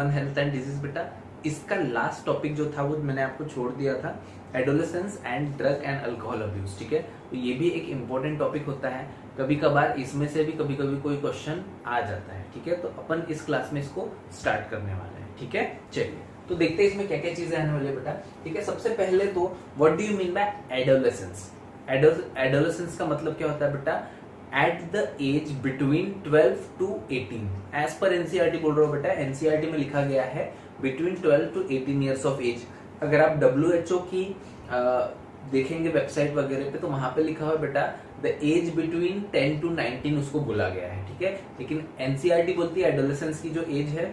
Human health and disease बेटा, इसका last topic जो था वो मैंने आपको छोड़ दिया था, adolescence and drug and alcohol abuse. ठीक है, तो ये भी एक इम्पोर्टेंट टॉपिक होता है, कभी कभार इसमें से भी कभी कभी कोई क्वेश्चन आ जाता है। ठीक है, तो अपन इस क्लास में इसको स्टार्ट करने वाले हैं। ठीक है, चलिए तो देखते हैं इसमें क्या क्या चीजें आने वाली है बेटा। ठीक है, सबसे पहले तो what do you mean by adolescence. Adolescence का मतलब क्या होता है बेटा, at the age between 12 to 18। Age पर एनसीईआरटी बोल रहा हूँ बेटा, एनसीईआरटी में लिखा गया है between 12 to 18 years of age. अगर आप WHO की देखेंगे वेबसाइट वगैरह पे तो वहां पे लिखा हुआ बेटा द एज बिटवीन 10 to 19 उसको बोला गया है। ठीक है, लेकिन एनसीईआरटी बोलती है एडोलेसेंस की जो एज है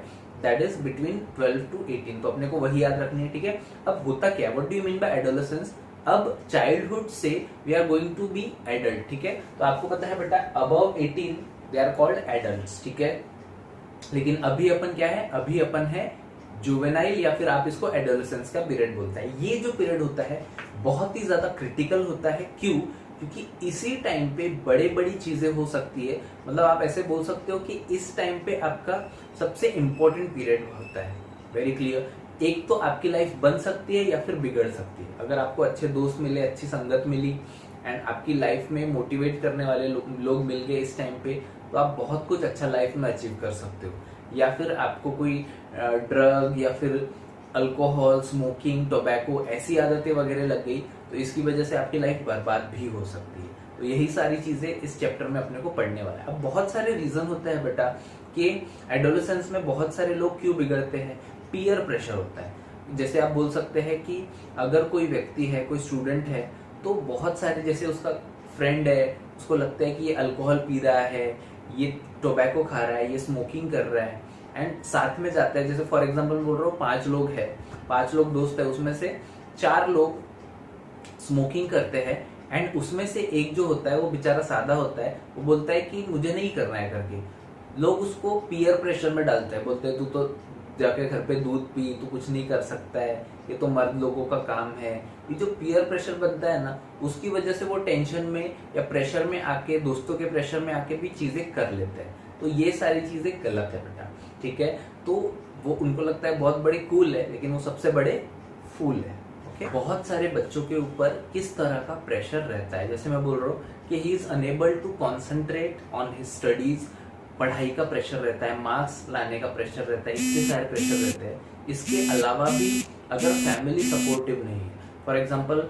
दैट इज बिटवीन 12 to 18, तो अपने को वही याद रखनी है। ठीक है, अब होता क्या, what do you mean by adolescence, अब चाइल्डहुड से we are going to be adult. ठीक है, तो आपको पता है बेटा above 18 they are called adults. ठीक है, लेकिन अभी अपन क्या है, अभी अपन है जुवेनाइल या फिर आप इसको एडोलेसेंस का पीरियड बोलता है। ये जो पीरियड होता है बहुत ही ज्यादा क्रिटिकल होता है। क्यों, क्योंकि इसी टाइम पे बड़े बड़ी चीजें हो सकती है। मतलब आप ऐसे बोल सकते हो कि इस टाइम पे आपका सबसे इंपॉर्टेंट पीरियड होता है। वेरी क्लियर, एक तो आपकी लाइफ बन सकती है या फिर बिगड़ सकती है। अगर आपको अच्छे दोस्त मिले, अच्छी संगत मिली एंड आपकी लाइफ में मोटिवेट करने वाले लोग मिल गए इस टाइम पे, तो आप बहुत कुछ अच्छा लाइफ में अचीव कर सकते हो। या फिर आपको कोई ड्रग या फिर अल्कोहल, स्मोकिंग, टोबैको ऐसी आदतें वगैरह लग गई तो इसकी वजह से आपकी लाइफ बर्बाद भी हो सकती है। तो यही सारी चीजें इस चैप्टर में अपने को पढ़ने वाला है। अब बहुत सारे रीजन होते हैं बेटा कि एडोलेसेंस में बहुत सारे लोग क्यों बिगड़ते हैं। पीयर प्रेशर होता है। जैसे आप बोल सकते हैं कि अगर कोई व्यक्ति है, कोई स्टूडेंट है, तो बहुत सारे जैसे उसका फ्रेंड है, उसको लगता है कि ये अल्कोहल पी रहा है, ये टोबैको खा रहा है, ये स्मोकिंग कर रहा है एंड साथ में जाता है। जैसे फॉर एग्जांपल बोल रहा हूँ 5 लोग है, 5 लोग दोस्त है, उसमें से 4 लोग स्मोकिंग करते हैं एंड उसमें से एक जो होता है वो बेचारा सादा होता है, वो बोलता है कि मुझे नहीं करना है करके। लोग उसको पीयर प्रेशर में डालते हैं, बोलते हैं तू तो जाके घर पे दूध पी, तू कुछ नहीं कर सकता है, ये तो मर्द लोगों का काम है। ये जो पीयर प्रेशर बनता है ना, उसकी वजह से वो टेंशन में या प्रेशर में आके, दोस्तों के प्रेशर में आके भी चीजें कर लेते हैं। तो ये सारी चीजें गलत है बेटा। ठीक है, तो वो उनको लगता है बहुत बड़े कूल है, लेकिन वो सबसे बड़े फूल है। ओके, बहुत सारे बच्चों के ऊपर किस तरह का प्रेशर रहता है। जैसे मैं बोल रहा हूँ कि he is unable to concentrate on his studies, पढ़ाई का प्रेशर रहता है, मार्क्स लाने का प्रेशर रहता है, इतने सारे प्रेशर रहते हैं। इसके अलावा भी अगर फैमिली सपोर्टिव नहीं है, फॉर एग्जाम्पल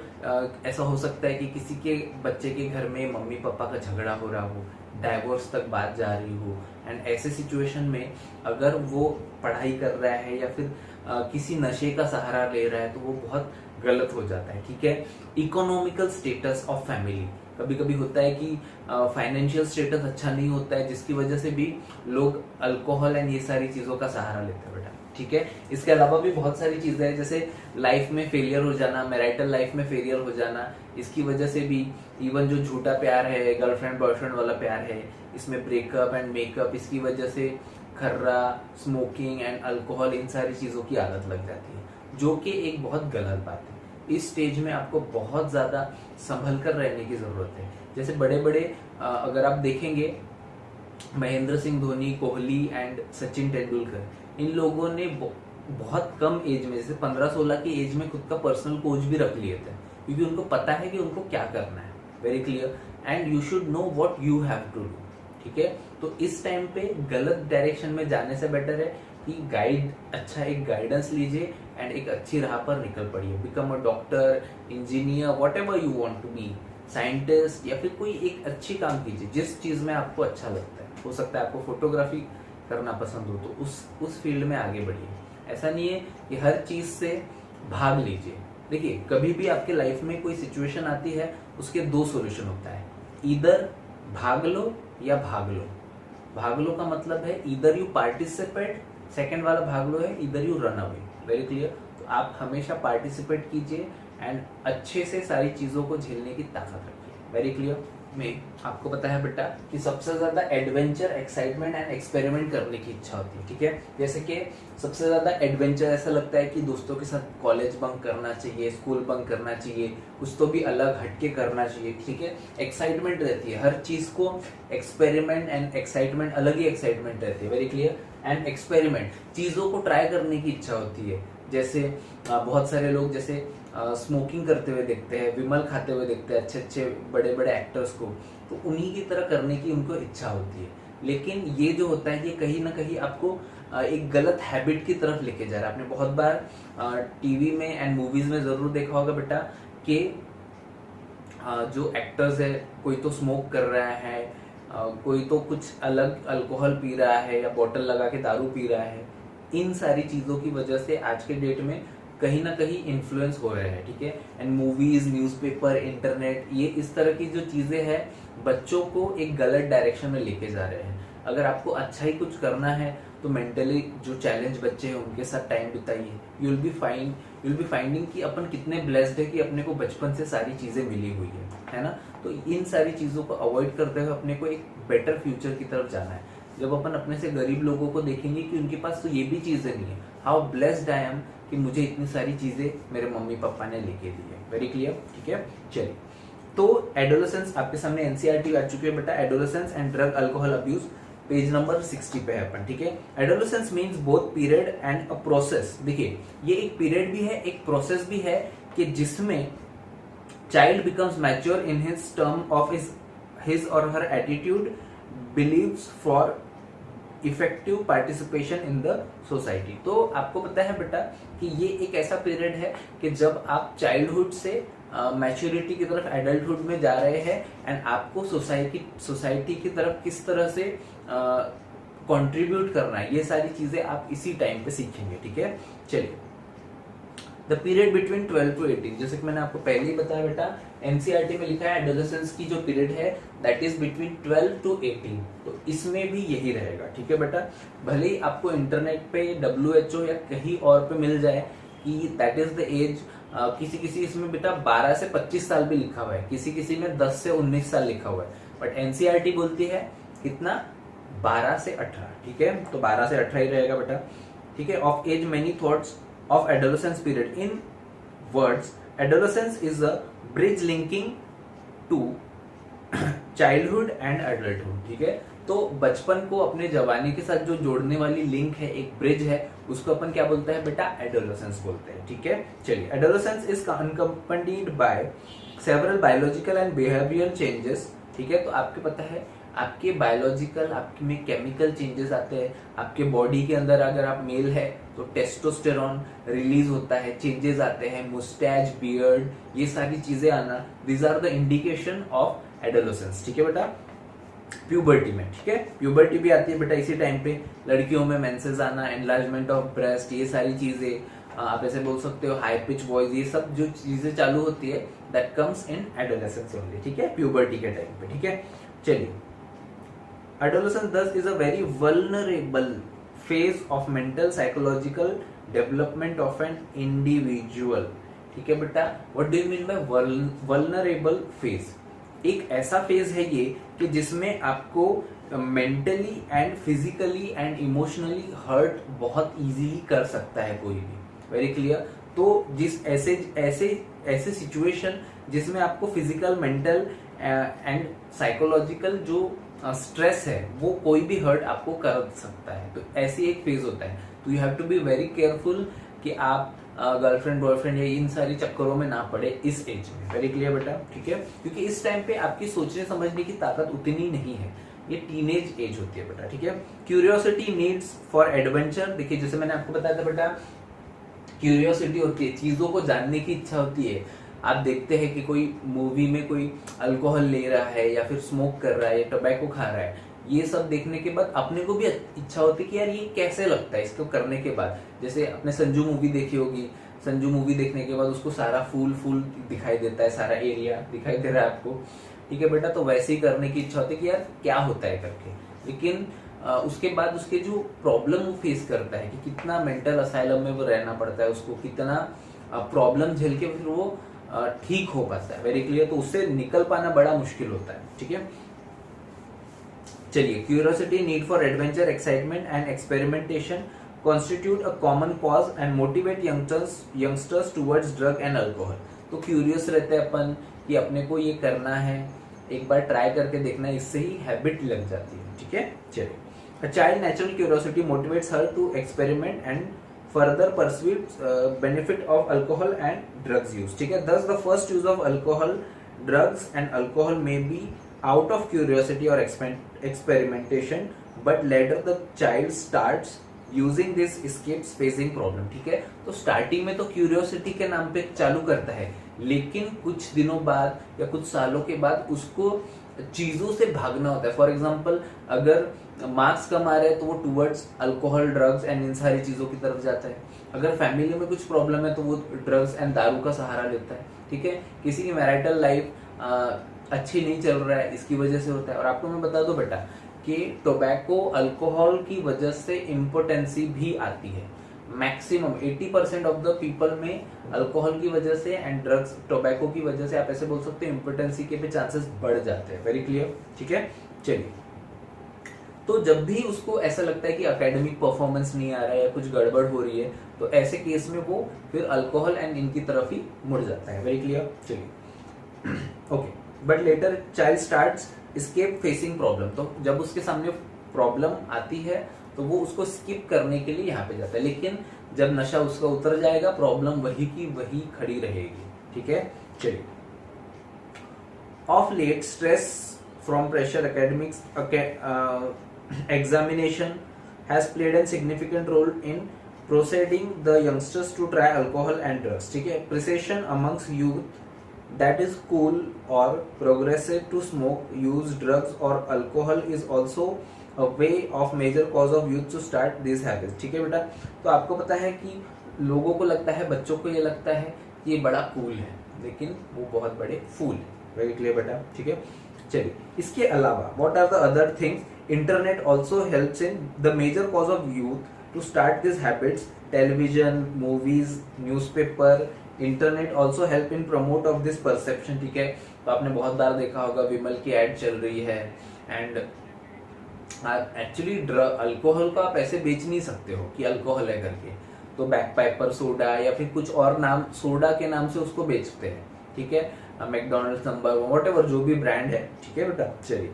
ऐसा हो सकता है कि किसी के बच्चे के घर में मम्मी पापा का झगड़ा हो रहा हो, डाइवोर्स तक बात जा रही हो एंड ऐसे सिचुएशन में अगर वो पढ़ाई कर रहा है या फिर किसी नशे का सहारा ले रहा है तो वो बहुत गलत हो जाता है। ठीक है, इकोनॉमिकल स्टेटस ऑफ फैमिली, कभी कभी होता है कि फाइनेंशियल स्टेटस अच्छा नहीं होता है, जिसकी वजह से भी लोग अल्कोहल एंड ये सारी चीजों का सहारा लेते हैं बेटा। ठीक है, इसके अलावा भी बहुत सारी चीजें हैं, जैसे लाइफ में फेलियर हो जाना, मैरिटल लाइफ में फेलियर हो जाना, इसकी वजह से भी इवन जो झूठा प्यार है, गर्लफ्रेंड बॉयफ्रेंड वाला प्यार है, इसमें ब्रेकअप एंड मेकअप, इसकी वजह से खर्रा, स्मोकिंग एंड अल्कोहल, इन सारी चीजों की आदत लग जाती है, जो कि एक बहुत गलत बात है। इस स्टेज में आपको बहुत ज्यादा संभल कर रहने की जरूरत है। जैसे बड़े बड़े अगर आप देखेंगे महेंद्र सिंह धोनी, कोहली एंड सचिन तेंदुलकर, इन लोगों ने बहुत कम एज में, जैसे 15-16 की एज में खुद का पर्सनल कोच भी रख लिए थे, क्योंकि उनको पता है कि उनको क्या करना है। Very clear, and you should know what you have to do. ठीक है, तो इस टाइम पे गलत डायरेक्शन में जाने से बेटर है कि अच्छा एक गाइडेंस लीजिए एंड एक अच्छी राह पर निकल पड़िए। Become a doctor, engineer, whatever you want to be, scientist, या फिर कोई एक अच्छी काम कीजिए जिस चीज में आपको अच्छा लगता है। हो सकता है आपको फोटोग्राफी करना पसंद हो तो उस फील्ड में आगे बढ़िए। ऐसा नहीं है कि हर चीज से भाग लीजिए। देखिए, कभी भी आपके लाइफ में कोई सिचुएशन आती है, उसके 2 सॉल्यूशन होता है, इधर भाग लो या भाग लो। भाग लो का मतलब है इधर यू पार्टिसिपेट, सेकंड वाला भाग लो है इधर you run away. Very clear, तो आप हमेशा पार्टिसिपेट कीजिए एंड अच्छे से सारी चीजों को झेलने की ताकत रखिए। वेरी क्लियर, में आपको पता है बेटा कि सबसे ज्यादा एडवेंचर, एक्साइटमेंट एंड एक्सपेरिमेंट करने की इच्छा होती है। ठीक है, जैसे कि सबसे ज्यादा एडवेंचर ऐसा लगता है कि दोस्तों के साथ कॉलेज बंक करना चाहिए, स्कूल बंक करना चाहिए, कुछ तो भी अलग हटके करना चाहिए। ठीक है, एक्साइटमेंट रहती है, हर चीज को एक्सपेरिमेंट एंड एक्साइटमेंट, अलग ही एक्साइटमेंट रहती है। वेरी क्लियर, एंड एक्सपेरिमेंट, चीजों को ट्राई करने की इच्छा होती है। जैसे बहुत सारे लोग जैसे स्मोकिंग करते हुए देखते हैं, विमल खाते हुए देखते हैं अच्छे अच्छे बड़े बड़े एक्टर्स को, तो उन्हीं की तरह करने की उनको इच्छा होती है। लेकिन ये जो होता है ये कहीं ना कहीं आपको एक गलत हैबिट की तरफ लेके जा रहा है। आपने बहुत बार टीवी में एंड मूवीज में जरूर देखा होगा बेटा कि जो एक्टर्स है, कोई तो स्मोक कर रहा है, कोई तो कुछ अलग अल्कोहल पी रहा है या बोतल लगा के दारू पी रहा है। इन सारी चीजों की वजह से आज के डेट में कहीं ना कहीं इन्फ्लुएंस हो रहे हैं, ठीक है। एंड मूवीज, न्यूज़पेपर, इंटरनेट, ये इस तरह की जो चीजें हैं बच्चों को एक गलत डायरेक्शन में लेके जा रहे हैं। अगर आपको अच्छा ही कुछ करना है तो मेंटली जो चैलेंज बच्चे हैं उनके साथ टाइम बिताइए। यू विल बी फाइंडिंग कि अपन कितने ब्लेस्ड है कि अपने को बचपन से सारी चीजें मिली हुई है ना। तो इन सारी चीजों को अवॉइड करते हुए अपने को एक बेटर फ्यूचर की तरफ जाना है। जब अपन अपने से गरीब लोगों को देखेंगे कि उनके पास तो ये भी चीजें नहीं है, हाउ ब्लेस्ड आई एम कि मुझे इतनी सारी चीजें मेरे मम्मी पापा ने लेके दी है। वेरी क्लियर, ठीक है। चलिए, तो एडोलेसेंस आपके सामने एनसीईआरटी आ चुकी है बेटा, adolescence and drug alcohol abuse, page number 60 पे है अपन, ठीक है। Adolescence means both period and a process. देखिए, ये एक पीरियड भी है, एक प्रोसेस भी है कि जिसमें child becomes mature in his term of his और her attitude, believes for effective participation in the society. तो आपको पता है बेटा कि ये एक ऐसा पीरियड है कि जब आप चाइल्डहुड से मैच्योरिटी की तरफ, एडल्टहुड में जा रहे हैं, एंड आपको सोसाइटी की तरफ किस तरह से कंट्रीब्यूट करना है, ये सारी चीजें आप इसी टाइम पे सीखेंगे, ठीक है। चलिए, द पीरियड बिटवीन 12 to 18, जैसे कि मैंने आपको पहले ही बताया बेटा, एनसीईआरटी में लिखा है एडोलेसेंस की जो पीरियड है दैट इज बिटवीन 12 to 18, तो इसमें भी यही रहेगा, ठीक है बेटा। भले ही आपको इंटरनेट पे WHO या कहीं और पे मिल जाए कि दैट इज द एज, किसी इसमें बेटा 12 से 25 साल भी लिखा हुआ है, किसी में 10 से 19 साल लिखा हुआ है, बट एनसीईआरटी बोलती है कितना, 12 से 18, ठीक है। तो 12 से 18 ही रहेगा बेटा, ठीक है। Of age many thoughts of adolescence period. In words, adolescence is a bridge linking to childhood and adulthood, ठीक है। तो बचपन को अपने जवानी के साथ जो जोड़ने वाली लिंक है, एक ब्रिज है, उसको अपन क्या बोलते हैं बेटा, एडोलेसेंस बोलते हैं, ठीक है। चलिए, adolescence is unaccompanied by several biological and behavioural changes, ठीक है। तो आपको पता है आपके बायोलॉजिकल, आपके में केमिकल चेंजेस आते हैं। आपके बॉडी के अंदर अगर आप मेल है तो टेस्टोस्टेरोन रिलीज होता है, चेंजेस आते हैं, मुस्टैच, बियर्ड, ये सारी चीजें आना, these are the indication of adolescence, ठीक है बेटा। प्यूबर्टी में, ठीक है, प्यूबर्टी भी आती है बेटा इसी टाइम पे। लड़कियों में मेंसेस आना, एनलार्जमेंट ऑफ ब्रेस्ट, ये सारी चीजें आप ऐसे बोल सकते हो, हाई पिच वॉइस, ये सब जो चीजें चालू होती है that comes in adolescence only, ठीक है, प्यूबर्टी के टाइम पे, ठीक है। चलिए, adolescence thus is a very vulnerable phase of mental psychological development of an individual, ठीक है बेटा। what do you mean by vulnerable phase? एक ऐसा फेज है ये कि जिसमें आपको mentally and physically and emotionally hurt बहुत इजीली कर सकता है कोई भी, वेरी क्लियर। तो जिस ऐसे सिचुएशन जिसमें आपको फिजिकल, मेंटल एंड साइकोलॉजिकल जो स्ट्रेस है वो कोई भी हर्ट आपको कर सकता है, तो ऐसी एक फेज होता है। तो you have to be very careful कि आप गर्लफ्रेंड, बॉयफ्रेंड या इन सारी चक्करों में ना पड़े इस एज में, वेरी क्लियर बेटा, ठीक है। क्योंकि इस टाइम पे आपकी सोचने समझने की ताकत उतनी नहीं है, ये टीनेज एज होती है बेटा, ठीक है। क्यूरियोसिटी नीड्स फॉर एडवेंचर, देखिए जैसे मैंने आपको बताया था बेटा, क्यूरियोसिटी होती है, चीजों को जानने की इच्छा होती है। आप देखते हैं कि कोई मूवी में कोई अल्कोहल ले रहा है या फिर स्मोक कर रहा है या टोबैको खा रहा है, ये सब देखने के बाद अपने को भी इच्छा होती है कि यार ये कैसे लगता है इसको करने के बाद। जैसे आपने संजू मूवी देखी होगी, संजू मूवी देखने के बाद उसको सारा फूल दिखाई देता है, सारा एरिया दिखाई दे रहा है आपको, ठीक है बेटा। तो वैसे ही करने की इच्छा होती है कि यार क्या होता है करके, लेकिन उसके बाद उसके जो प्रॉब्लम वो फेस करता है कि कितना मेंटल असाइलम में वो रहना पड़ता है उसको, कितना प्रॉब्लम झेल के फिर वो ठीक हो पाता है, वेरी क्लियर। तो उससे निकल पाना बड़ा मुश्किल होता है, ठीक है। चलिए, curiosity, need for adventure, excitement and experimentation constitute a common cause and motivate youngsters towards drug and alcohol। तो क्यूरियस रहते हैं अपन कि अपने को ये करना है, एक बार ट्राई करके देखना है, इससे ही हैबिट लग जाती है, ठीक है। चलिए, A child natural curiosity motivates her to experiment and further pursue benefit of alcohol and drugs use. ठीक है, thus the first use of alcohol, drugs and alcohol may be out of curiosity or experimentation, but later the child starts using this escapes facing problem. ठीक है, तो starting में तो curiosity के नाम पे चालू करता है, लेकिन कुछ दिनों बाद या कुछ सालों के बाद उसको चीजों से भागना होता है. फॉर एग्जाम्पल, अगर मार्क्स कम आ रहे हैं तो वो towards alcohol, drugs and in सारी चीजों की तरफ जाता है. अगर फैमिली में कुछ प्रॉब्लम है तो वो ड्रग्स एंड दारू का सहारा लेता है. ठीक है, किसी की मैरिटल लाइफ अच्छी नहीं चल रहा है, इसकी वजह से होता है. और आपको मैं बता दूं बेटा कि टोबैको, अल्कोहल की वजह से इम्पोटेंसी भी आती है. मैक्सिमम 80% ऑफ द पीपल में अल्कोहल की वजह से एंड ड्रग्स, टोबैको की वजह से आप ऐसे बोल सकते हो इम्पोटेंसी के भी चांसेस बढ़ जाते हैं. Very clear. ठीक है, चलिए. तो जब भी उसको ऐसा लगता है कि एकेडमिक परफॉर्मेंस नहीं आ रहा है या कुछ गड़बड़ हो रही है, तो ऐसे केस में वो फिर अल्कोहल एंड इनकी तरफ ही मुड़ जाता है. Very clear. चलिए. Okay, but later child starts escape facing problem. तो जब उसके सामने प्रॉब्लम आती है तो वो उसको स्किप करने के लिए यहाँ पे जाता है, लेकिन जब नशा उसका उतर जाएगा प्रॉब्लम वही की वही खड़ी रहेगी. ठीक है, चलिए. Of late stress from pressure, academics, examination has played a significant role in persuading the youngsters to try alcohol and drugs. ठीक है, persuasion amongst youth that is cool or progressive to smoke, use drugs or alcohol is also a way of major cause of youth to start these habits. ठीक है बेटा, तो आपको पता है कि लोगों को लगता है, बच्चों को ये लगता है कि ये बड़ा कूल है, लेकिन वो बहुत बड़े फूल है. वेरी क्लियर बेटा. ठीक है, चलिए. इसके अलावा what are the other things? Internet also helps in the major cause of youth to start these habits. Television, movies, newspaper, internet also help in promote of this perception. ठीक है, तो आपने बहुत बार देखा होगा विमल की एड चल रही है एंड एक्चुअली अल्कोहल को आप ऐसे बेच नहीं सकते हो कि अल्कोहल है करके, तो बैक पाइपर सोडा या फिर कुछ और नाम सोडा के नाम से उसको बेचते हैं. ठीक है, मैकडोनल्ड्स, नंबर, व्हाटएवर जो भी ब्रांड है. ठीक है बेटा, चलिए.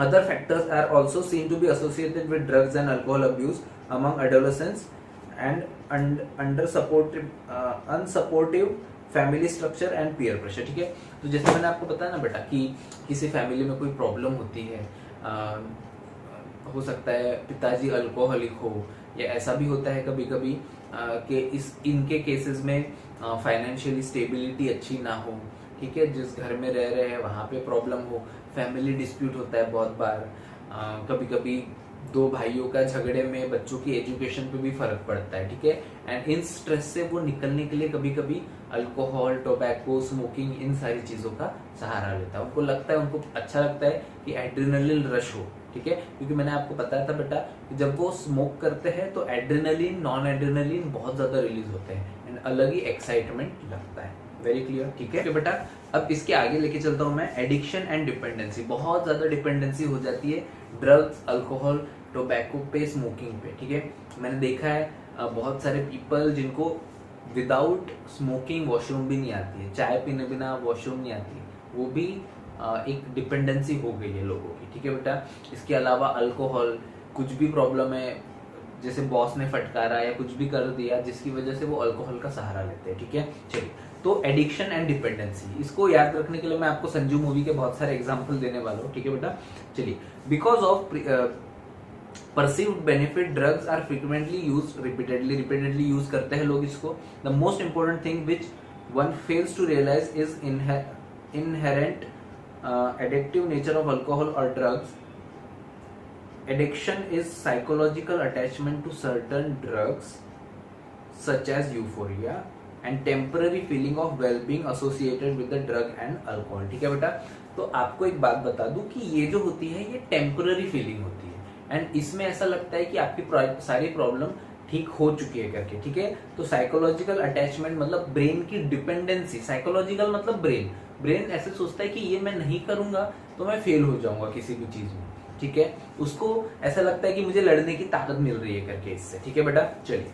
Other factors are also seen to be associated with drugs and alcohol abuse among adolescents and unsupportive family structure and peer pressure. ठीक है, तो जैसे मैंने आपको बताया ना बेटा कि किसी फैमिली में कोई प्रॉब्लम होती है, हो सकता है पिताजी अल्कोहलिक हो, या ऐसा भी होता है कभी कभी कि इनके केसेस में फाइनेंशियली स्टेबिलिटी अच्छी ना हो. ठीक है, जिस घर में रह रहे हैं वहाँ पे प्रॉब्लम हो, फैमिली डिस्प्यूट होता है बहुत बार, कभी कभी दो भाइयों का झगड़े में बच्चों की एजुकेशन पे भी फर्क पड़ता है. ठीक है, एंड इन स्ट्रेस से वो निकलने के लिए कभी कभी अल्कोहल, टोबैको, स्मोकिंग, इन सारी चीजों का सहारा लेता है. उनको लगता है, उनको अच्छा लगता है कि एड्रेनलिन रश हो. ठीक है, क्योंकि मैंने आपको बताया था बेटा कि जब वो स्मोक करते हैं तो एड्रेनलिन, नॉन एड्रेनलिन बहुत ज्यादा रिलीज होते हैं एंड अलग ही एक्साइटमेंट लगता है. Very clear. ठीक है बेटा, अब इसके आगे लेके चलता हूं मैं. एडिक्शन एंड डिपेंडेंसी, बहुत ज्यादा डिपेंडेंसी हो जाती है ड्रग्स, अल्कोहल, टोबैको पे, स्मोकिंग पे. ठीक है, मैंने देखा है बहुत सारे पीपल जिनको विदाउट स्मोकिंग वॉशरूम भी नहीं आती है, चाय पीने बिना वॉशरूम नहीं आती, वो भी एक डिपेंडेंसी हो गई है लोगों की. ठीक है बेटा, इसके अलावा अल्कोहल, कुछ भी प्रॉब्लम है, जैसे बॉस ने फटकारा या कुछ भी कर दिया जिसकी वजह से वो अल्कोहल का सहारा लेते हैं. ठीक है, चलिए. तो एडिक्शन एंड डिपेंडेंसी, इसको याद रखने के लिए मैं आपको संजू मूवी के बहुत सारे एग्जांपल देने वाला हूँ. ठीक है बेटा, चलिए. Because of perceived benefit drugs are frequently use, repeatedly use करते हैं लोग इसको. The most important thing which one fails to realise is inherent addictive nature of alcohol और drugs. Addiction is psychological attachment to certain drugs such as euphoria and temporary feeling of well-being associated with the drug and alcohol. ठीक है बेटा, तो आपको एक बात बता दूं कि ये जो होती है ये टेम्पररी फीलिंग होती है एंड इसमें ऐसा लगता है कि आपकी सारी प्रॉब्लम ठीक हो चुकी है करके. ठीक है, तो साइकोलॉजिकल अटैचमेंट मतलब ब्रेन की डिपेंडेंसी. साइकोलॉजिकल मतलब ब्रेन ऐसे सोचता है कि ये मैं नहीं करूंगा तो मैं फेल हो जाऊंगा किसी भी चीज में. ठीक है, उसको ऐसा लगता है कि मुझे लड़ने की ताकत मिल रही है करके इससे. ठीक है बेटा, चलिए.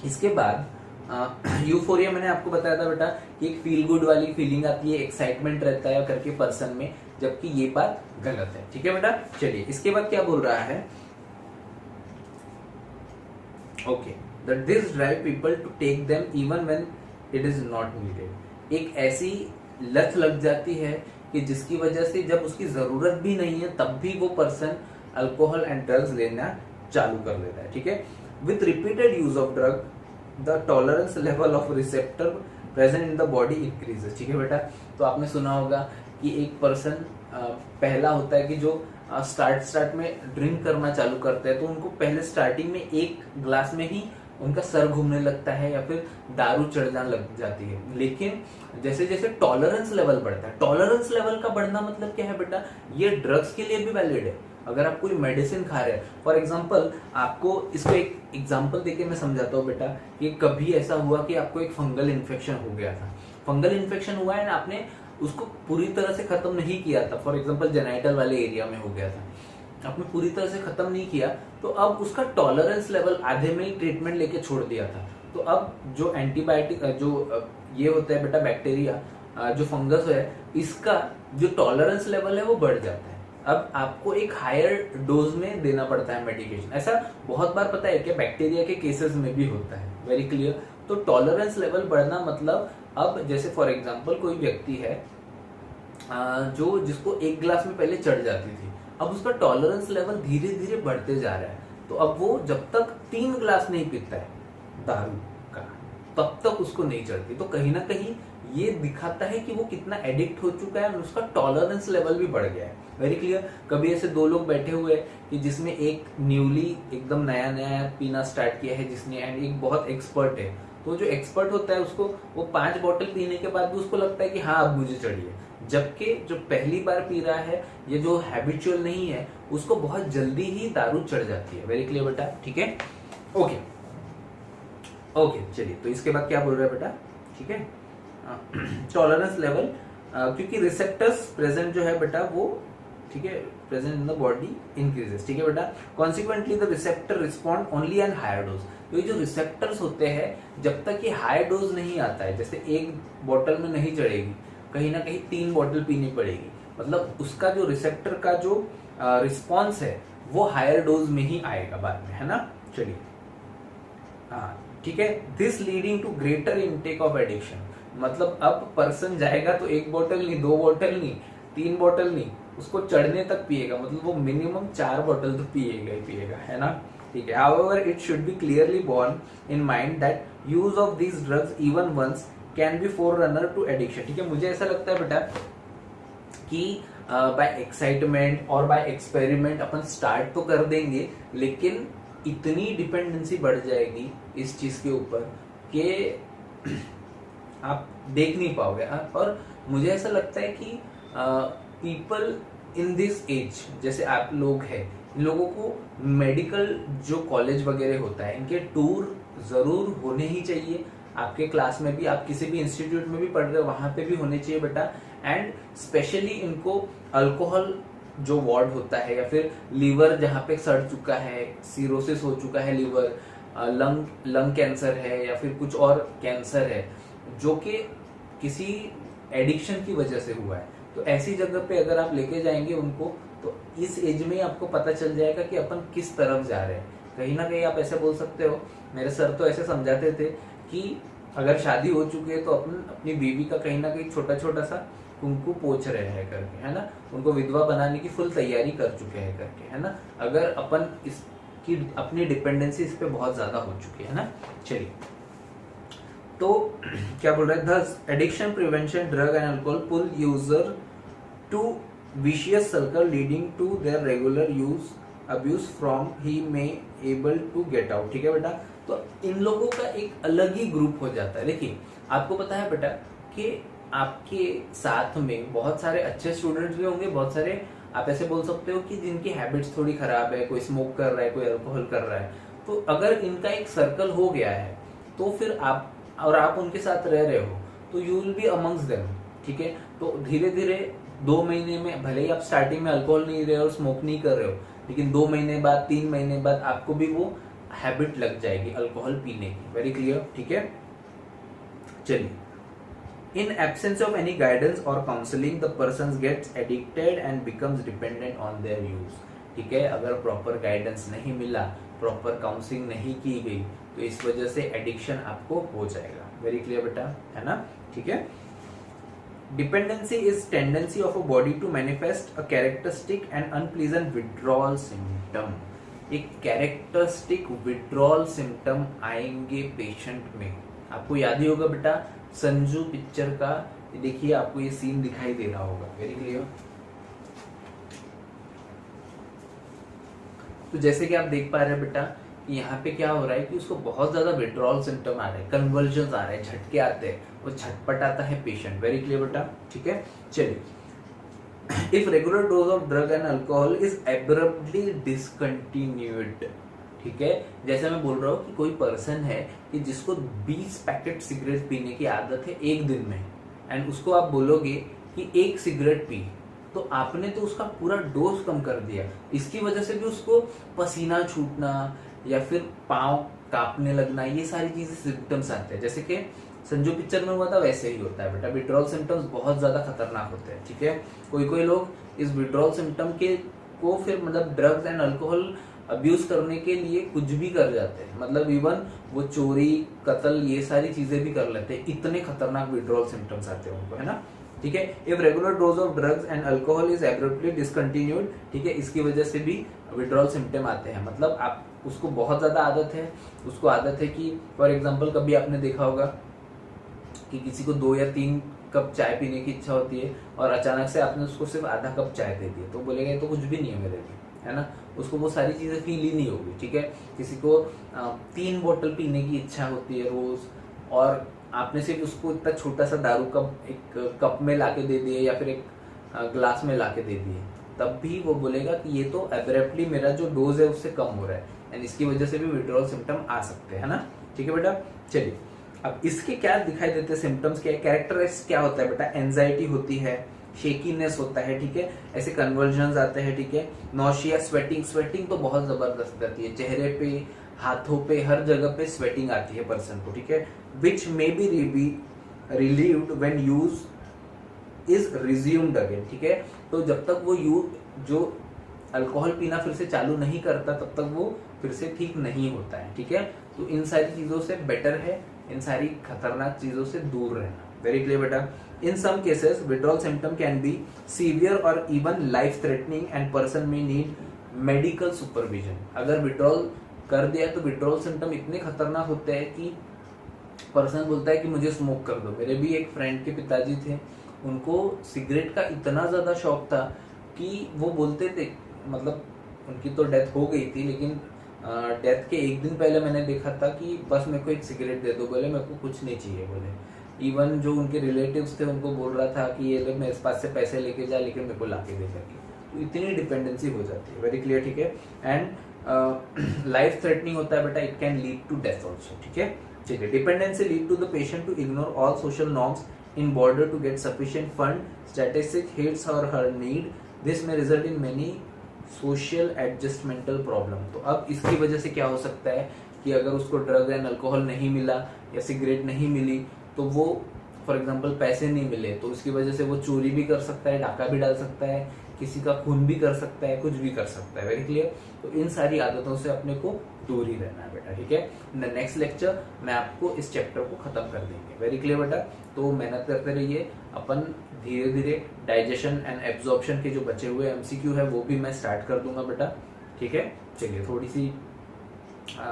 इसके बाद यूफोरिया मैंने आपको बताया था बेटा कि एक फील गुड वाली फीलिंग आती है, एक्साइटमेंट रहता है करके पर्सन में, जबकि ये बात गलत है। ठीक है बेटा, चलिए इसके बाद क्या बोल रहा है, okay, that this drive people to take them even when it is not needed. एक ऐसी लत लग जाती है कि जिसकी वजह से जब उसकी जरूरत भी नहीं है तब भी वो पर्सन अल्कोहल एंड ड्रग्स लेना चालू कर देता है। ठीक है, with repeated use of drug the tolerance level of receptor present in the body increases. ठीक है बेटा, तो आपने सुना होगा कि एक पर्सन पहला होता है कि जो स्टार्ट में ड्रिंक करना चालू करते हैं तो उनको पहले स्टार्टिंग में एक ग्लास में ही उनका सर घूमने लगता है या फिर दारू चढ़ जाने लग जाती है, लेकिन जैसे जैसे टॉलरेंस लेवल बढ़ता है, टॉलरेंस लेवल का बढ़ना मतलब क्या है बेटा, ये ड्रग्स के लिए भी वैलिड है। अगर आप कोई मेडिसिन खा रहे हैं, फॉर एग्जांपल आपको इसको एक एग्जांपल देके मैं समझाता हूँ बेटा, कि कभी ऐसा हुआ कि आपको एक फंगल इन्फेक्शन हो गया था, फंगल इन्फेक्शन हुआ है ना, आपने उसको पूरी तरह से खत्म नहीं किया था, फॉर एग्जांपल जेनाइटल वाले एरिया में हो गया था, आपने पूरी तरह से खत्म नहीं किया, तो अब उसका टॉलरेंस लेवल आधे में ही ट्रीटमेंट लेके छोड़ दिया था, तो अब जो एंटीबायोटिक जो ये होता है बेटा बैक्टीरिया जो फंगस है, इसका जो टॉलरेंस लेवल है वो बढ़ जाता है। अब आपको एक हायर डोज में देना पड़ता है मेडिकेशन। ऐसा बहुत बार पता है कि बैक्टीरिया के केसेस में भी होता है, वेरी क्लियर। तो टॉलरेंस लेवल बढ़ना मतलब अब जैसे फॉर एग्जांपल कोई व्यक्ति है जो जिसको एक ग्लास में पहले चढ़ जाती थी, अब उसका टॉलरेंस लेवल धीरे धीरे बढ़ते जा रहा है, तो अब वो जब तक 3 ग्लास नहीं पीता है दारू का तब तक उसको नहीं चढ़ती। तो कहीं ना कहीं ये दिखाता है कि वो कितना एडिक्ट हो चुका है और उसका टॉलरेंस लेवल भी बढ़ गया है, वेरी क्लियर। कभी ऐसे दो लोग बैठे हुए हैं कि जिसमें एक न्यूली एकदम नया नया पीना स्टार्ट किया है जिसने, एंड एक बहुत एक्सपर्ट है, तो जो एक्सपर्ट होता है उसको वो 5 बोतल पीने के बाद भी उसको लगता है कि हाँ अब मुझे चढ़िए, जबकि जो पहली बार पी रहा है, ये जो हैबिचुअल नहीं है, उसको बहुत जल्दी ही दारू चढ़ जाती है, वेरी क्लियर बेटा। ठीक है, ओके ओके, चलिए तो इसके बाद क्या बोल रहा है बेटा, ठीक है, टॉलरेंस लेवल, क्योंकि रिसेप्टर्स प्रेजेंट जो है बेटा वो, ठीक है, present in the body increases. ठीक है बेटा, consequently the receptor respond only an higher dose. तो ये जो रिसेप्टर्स होते हैं जब तक ये हायर डोज नहीं आता है, जैसे एक बोतल में नहीं चढ़ेगी, कहीं ना कहीं 3 बोतल पीनी पड़ेगी, मतलब उसका जो रिसेप्टर का जो रिस्पॉन्स है वो हायर डोज में ही आएगा बाद में, है ना। चलिए हाँ ठीक है, this leading to greater intake of addiction, मतलब अब पर्सन जाएगा तो 1 बोतल नहीं, 2 बोतल नहीं, 3 बोतल नहीं, उसको चढ़ने तक पिएगा, मतलब वो मिनिमम 4 बोतल तो पिएगा ही पिएगा, है ना। ठीक है, however it should be clearly borne in mind that use of these drugs even once can be forerunner to addiction। ठीक है, मुझे ऐसा लगता है बेटा कि बाय एक्साइटमेंट और बाय एक्सपेरिमेंट अपन स्टार्ट तो कर देंगे, लेकिन इतनी डिपेंडेंसी बढ़ जाएगी इस चीज के ऊपर कि आप देख नहीं पाओगे। और मुझे ऐसा लगता है कि पीपल इन दिस एज, जैसे आप लोग हैं, इन लोगों को मेडिकल जो कॉलेज वगैरह होता है, इनके टूर जरूर होने ही चाहिए। आपके क्लास में भी, आप किसी भी इंस्टीट्यूट में भी पढ़ रहे हो वहां पे भी होने चाहिए बेटा। एंड स्पेशली इनको अल्कोहल जो वार्ड होता है, या फिर लीवर जहाँ पे सड़ चुका है, सीरोसिस हो चुका है लीवर, लंग कैंसर है या फिर कुछ और कैंसर है जो कि किसी एडिक्शन की वजह से हुआ है, तो ऐसी जगह पे अगर आप लेके जाएंगे उनको, तो इस एज में आपको पता चल जाएगा कि अपन किस तरफ जा रहे हैं। कहीं ना कहीं आप ऐसे बोल सकते हो, मेरे सर तो ऐसे समझाते थे कि अगर शादी हो चुकी है तो अपन अपनी बीवी का कहीं ना कहीं छोटा छोटा सा कुंकू पोछ रहे हैं करके, है ना, उनको विधवा बनाने की फुल तैयारी कर चुके हैं करके, है ना, अगर अपन इसकी अपनी डिपेंडेंसी इस पे बहुत ज्यादा हो चुकी है ना। चलिए तो क्या बोल रहा है, thus addiction prevention drug and alcohol pull user to vicious circle leading to their regular use abuse from he may able to get out. ठीक है बेटा, तो इन लोगों का एक अलग ही ग्रुप हो जाता है। देखिए आपको पता है बेटा कि आपके साथ में बहुत सारे अच्छे स्टूडेंट्स भी होंगे, बहुत सारे आप ऐसे बोल सकते हो कि जिनकी हैबिट्स थोड़ी खराब है, कोई स्मोक कर रहा है, कोई अल्कोहल कर रहा है। तो अगर इनका एक सर्कल हो गया है तो फिर आप उनके साथ रह रहे हो तो you will B amongst them. ठीक है, तो धीरे धीरे 2 महीने में, भले ही आप स्टार्टिंग में अल्कोहल नहीं रहे हो, स्मोक नहीं कर रहे हो, लेकिन 2 महीने बाद, 3 महीने बाद आपको भी वो हैबिट लग जाएगी अल्कोहल पीने की, वेरी क्लियर। ठीक है, चलिए, in absence of any guidance और counselling the person gets addicted and becomes dependent on their use. ठीक है, अगर प्रॉपर गाइडेंस नहीं मिला, प्रॉपर काउंसलिंग नहीं की गई, तो इस वजह से एडिक्शन आपको हो जाएगा। वेरी क्लियर बेटा, है ना? ठीक है। Dependency is tendency of a body to manifest a characteristic and unpleasant withdrawal symptom. एक कैरेक्टरिस्टिक विड्रॉल सिम्टम आएंगे पेशेंट में। आपको याद ही होगा बेटा, संजू पिक्चर का, देखिए आपको ये सीन दिखाई दे रहा होगा। Very clear. तो जैसे कि आप देख पा रहे हैं बेटा कि यहाँ पे क्या हो रहा है कि उसको बहुत ज्यादा विड्रॉल सिम्टम आ रहे हैं, कन्वर्जन आ रहे हैं, झटके आते हैं, वो झटपट आता है पेशेंट। वेरी क्लियर बेटा, ठीक है। चलिए, if regular dose of drug and alcohol is abruptly discontinued, ठीक है, जैसे मैं बोल रहा हूँ कि कोई पर्सन है कि जिसको 20 पैकेट सिगरेट पीने की आदत है एक दिन में, एंड उसको आप बोलोगे कि एक सिगरेट पी, तो आपने तो उसका पूरा डोज कम कर दिया। इसकी वजह से भी उसको पसीना छूटना या फिर पाँव कांपने लगना, ये सारी चीजें सिम्टम्स आते हैं। जैसे कि संजू पिक्चर में हुआ था, वैसे ही होता है बेटा। विड्रॉल सिम्टम्स बहुत ज्यादा खतरनाक होते हैं, ठीक है। कोई लोग इस विड्रॉल सिम्टम के को फिर मतलब ड्रग्स एंड अल्कोहल अब्यूज करने के लिए कुछ भी कर जाते हैं, मतलब इवन वो चोरी, कत्ल, ये सारी चीजें भी कर लेते हैं। इतने खतरनाक विड्रॉल सिम्टम्स आते हैं उनको, है ना? ठीक है। If regular dose of drugs and alcohol is abruptly discontinued, ठीक है, इसकी वजह से भी विड्रॉल सिम्टम आते हैं। मतलब आप उसको बहुत ज्यादा आदत है, उसको आदत है कि फॉर एग्जाम्पल कभी आपने देखा होगा कि किसी को 2 या 3 कप चाय पीने की इच्छा होती है और अचानक से आपने उसको सिर्फ आधा कप चाय दे दिया, तो बोलेगा तो कुछ भी नहीं है मेरे लिए, है ना? उसको वो सारी चीजें फील ही नहीं होगी, ठीक है। किसी को 3 बोतल पीने की इच्छा होती है रोज, और आपने सिर्फ उसको इतना छोटा सा दारू कप एक कप में लाके दे दिए या फिर एक ग्लास में लाके दे दिए, तब भी वो बोलेगा कि ये तो एब्रप्टली मेरा जो डोज है उससे कम हो रहा है, एंड इसकी वजह से भी विड्रॉल सिम्टम आ सकते हैं, है ना? ठीक है बेटा। चलिए, अब इसके क्या दिखाई देते हैं सिम्टम्स, क्या कैरेक्टरिस्टिक्स क्या होता है बेटा? एंजाइटी होती है, शेकीनेस होता है, ठीक है, ऐसे कन्वर्जन आते हैं, ठीक है, नौशिया, स्वेटिंग तो बहुत जबरदस्त रहती है, चेहरे पे, हाथों पे, हर जगह पे स्वेटिंग आती है पर्सन को, ठीक है, which may be relieved when use is resumed again, ठीक है। तो जब तक वो जो अल्कोहल पीना फिर से चालू नहीं करता, तब तक वो फिर से ठीक नहीं होता है, ठीक है। तो इन सारी चीजों से बेटर है इन सारी खतरनाक चीजों से दूर रहना। वेरी क्लियर बेटा। In some cases withdrawal symptom can be severe और even life threatening and person may need medical supervision. अगर विड्रॉल कर दिया तो विड्रॉल सिम्टम इतने खतरनाक होते हैं कि पर्सन बोलता है कि मुझे स्मोक कर दो। मेरे भी एक फ्रेंड के पिताजी थे, उनको सिगरेट का इतना ज्यादा शौक था कि वो बोलते थे, मतलब उनकी तो डेथ हो गई थी, लेकिन डेथ के एक दिन पहले मैंने देखा था कि बस मेरे को एक सिगरेट दे दो, बोले मेरे को कुछ नहीं चाहिए, बोले। इवन जो उनके रिलेटिव्स थे उनको बोल रहा था कि ये लोग मेरे पास से पैसे लेके जा, लेकिन मेरे को लाके दे करके। तो इतनी डिपेंडेंसी हो जाती है। वेरी क्लियर, ठीक है। एंड लाइफ थ्रेटनिंग होता है बेटा, it can lead to death also, ठीक है। ठीक है। Dependency lead to the patient to ignore all social norms in order to get sufficient fund, statistic hits or her need. This may result in many social adjustmental problem. तो अब इसकी वजह से क्या हो सकता है कि अगर उसको ड्रग एंड अल्कोहल नहीं मिला या सिगरेट नहीं मिली, तो वो फॉर एग्जांपल पैसे नहीं मिले, तो उसकी वजह से वो चोरी भी कर सकता है, डाका भी डाल सकता है, किसी का खून भी कर सकता है, कुछ भी कर सकता है। Very clear. तो इन सारी आदतों से अपने को दूर ही रहना है बेटा, ठीक है। इन द नेक्स्ट लेक्चर मैं आपको इस चैप्टर को खत्म कर देंगे। वेरी क्लियर बेटा। तो मेहनत करते रहिए, अपन धीरे धीरे डाइजेशन एंड एब्जॉर्प्शन के जो बचे हुए एमसीक्यू है वो भी मैं स्टार्ट कर दूंगा बेटा, ठीक है। चलिए, थोड़ी सी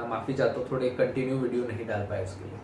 माफी चाहता हूँ, थोड़े कंटिन्यू वीडियो नहीं डाल पाए उसके लिए।